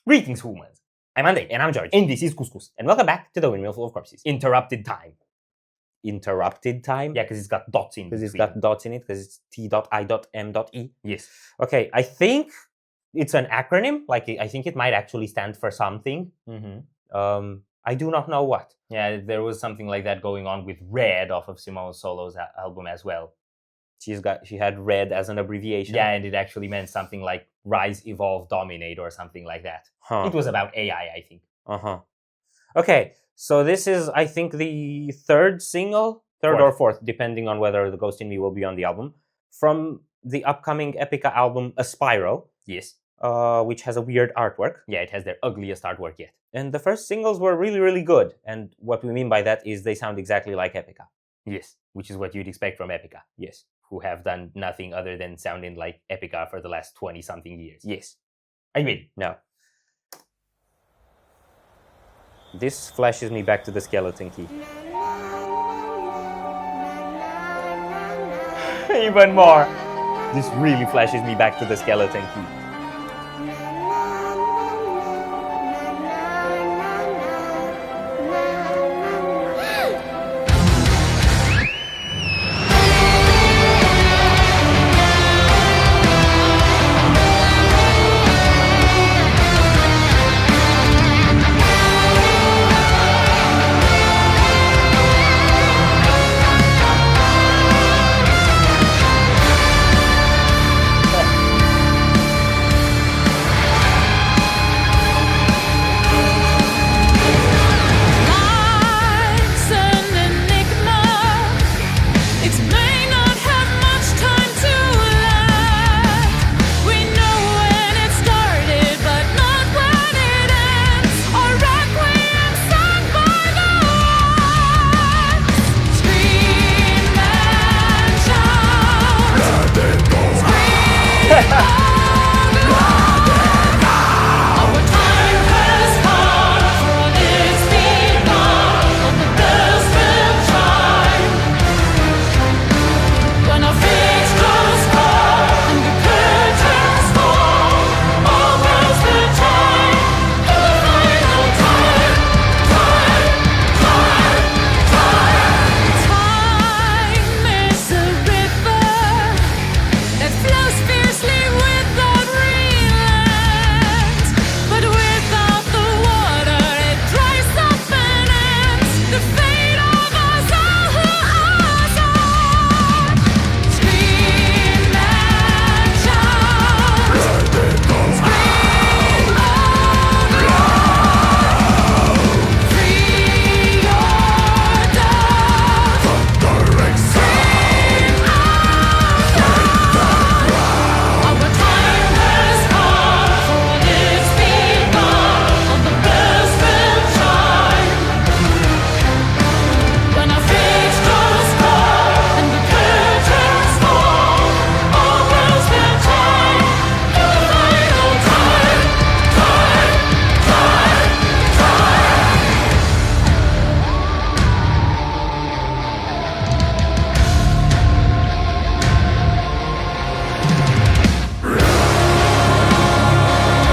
Greetings, humans. I'm Andy. And I'm George. And this is Couscous. And welcome back to the Windmill full of corpses. Interrupted time. Interrupted time? Yeah, because it's got dots in it. Because it's got dots in it, because it's T.I.M.E. Yes. Okay, I think it's an acronym. Like, I think it might actually stand for something. I do not know what. Yeah, there was something like that going on with R.E.D off of Simone Solo's album as well. She had R.E.D as an abbreviation. Yeah, and it actually meant something like Rise, Evolve, Dominate or something like that. Huh. It was about AI, I think. Okay, so this is, I think, the third or fourth, depending on whether The Ghost in Me will be on the album, from the upcoming Epica album Aspiral. Yes. Which has a weird artwork. Yeah, it has their ugliest artwork yet. And the first singles were really, really good. And what we mean by that is they sound exactly like Epica. Yes, which is what you'd expect from Epica. Yes. Who have done nothing other than sounding like Epica for the last 20-something years. Yes. I mean, no. This flashes me back to the skeleton key. Even more. This really flashes me back to the skeleton key.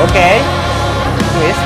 Okay. Twist.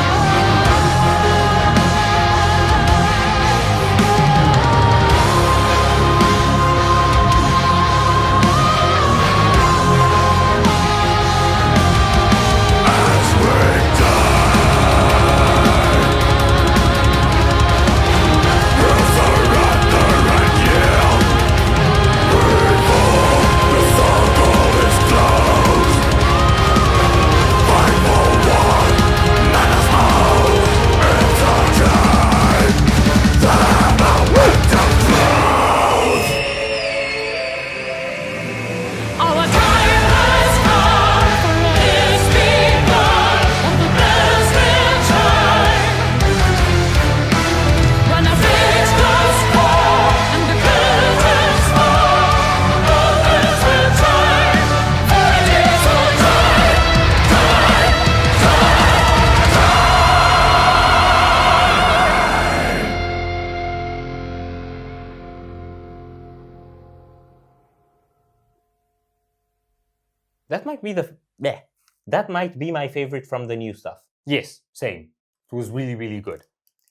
That might be my favorite from the new stuff. Yes, same. It was really, really good.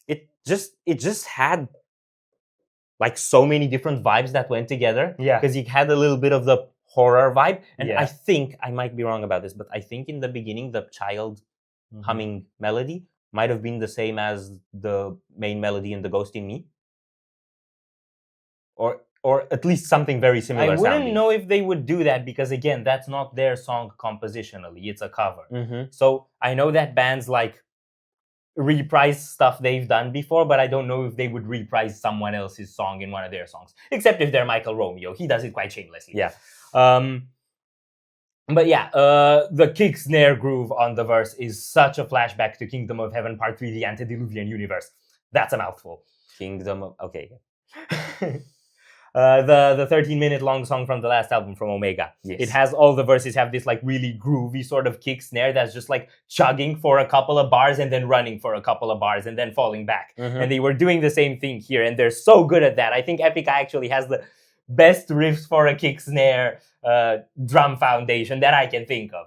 It just had like so many different vibes that went together. Yeah. Because you had a little bit of the horror vibe. And Yeah. I think, I might be wrong about this, but I think in the beginning, the child humming melody might have been the same as the main melody in The Ghost in Me. Or at least something very similar I wouldn't sounding. know if they would do that because, again, that's not their song compositionally. It's a cover. Mm-hmm. So I know that bands like reprise stuff they've done before, but I don't know if they would reprise someone else's song in one of their songs. Except if they're Michael Romeo. He does it quite shamelessly. Yeah. But yeah, the kick snare groove on the verse is such a flashback to Kingdom of Heaven Part 3, the Antediluvian Universe. That's a mouthful. Kingdom of... Okay. The 13-minute long song from the last album from Omega. Yes. It has all the verses have this like really groovy sort of kick snare that's just like chugging for a couple of bars and then running for a couple of bars and then falling back. Mm-hmm. And they were doing the same thing here, and they're so good at that. I think Epica actually has the best riffs for a kick snare drum foundation that I can think of.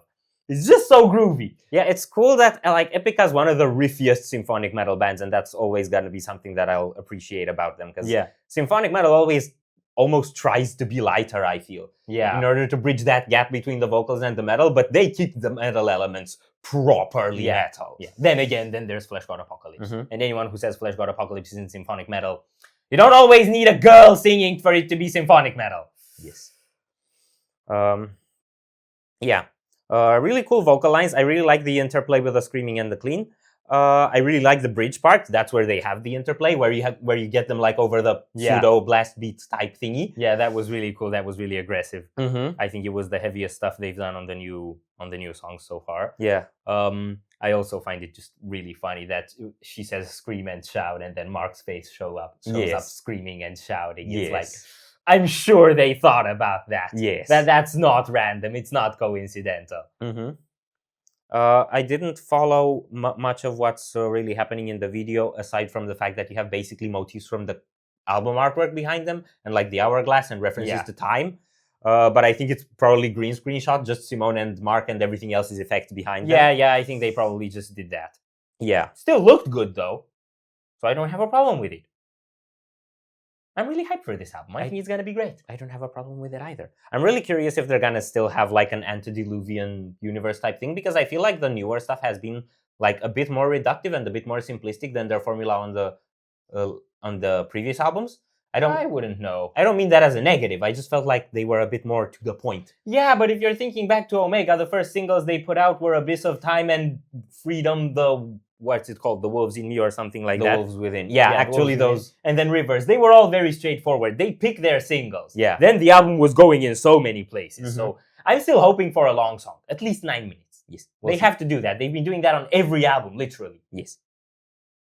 It's just so groovy. Yeah, it's cool that like Epica is one of the riffiest symphonic metal bands, and that's always going to be something that I'll appreciate about them, because symphonic metal always almost tries to be lighter, I feel. Yeah. In order to bridge that gap between the vocals and the metal, but they keep the metal elements properly metal. Yeah. Then again, there's Flesh God Apocalypse. Mm-hmm. And anyone who says Flesh God Apocalypse isn't symphonic metal, you don't always need a girl singing for it to be symphonic metal. Yes. Yeah. Really cool vocal lines. I really like the interplay with the screaming and the clean. I really like the bridge part. That's where they have the interplay, where you get them like over the pseudo blast beat type thingy. Yeah, that was really cool. That was really aggressive. Mm-hmm. I think it was the heaviest stuff they've done on the new songs so far. Yeah. I also find it just really funny that she says scream and shout, and then Mark's face shows up screaming and shouting. It's like, I'm sure they thought about that. Yes. That's not random. It's not coincidental. Mm-hmm. I didn't follow much of what's really happening in the video, aside from the fact that you have basically motifs from the album artwork behind them, and like the hourglass and references to time. But I think it's probably green screen shot, just Simone and Mark, and everything else is effect behind them. Yeah, I think they probably just did that. Yeah. Still looked good though, so I don't have a problem with it. I'm really hyped for this album. I think it's going to be great. I don't have a problem with it either. I'm really curious if they're going to still have like an antediluvian universe type thing, because I feel like the newer stuff has been like a bit more reductive and a bit more simplistic than their formula on the previous albums. I wouldn't know. I don't mean that as a negative. I just felt like they were a bit more to the point. Yeah, but if you're thinking back to Omega, the first singles they put out were Abyss of Time and Freedom, what's it called? The Wolves in Me or something like that. The Wolves Within. Yeah, actually those. And then Rivers. They were all very straightforward. They picked their singles. Yeah. Then the album was going in so many places. Mm-hmm. So I'm still hoping for a long song. At least 9 minutes. Yes. They have to do that. They've been doing that on every album, literally. Yes.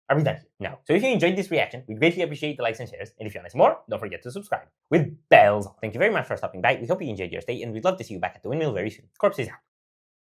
Are we done here? No. So if you enjoyed this reaction, we'd greatly appreciate the likes and shares. And if you want to see more, don't forget to subscribe with bells on. Thank you very much for stopping by. We hope you enjoyed your stay, and we'd love to see you back at the Windmill very soon. Corpses out.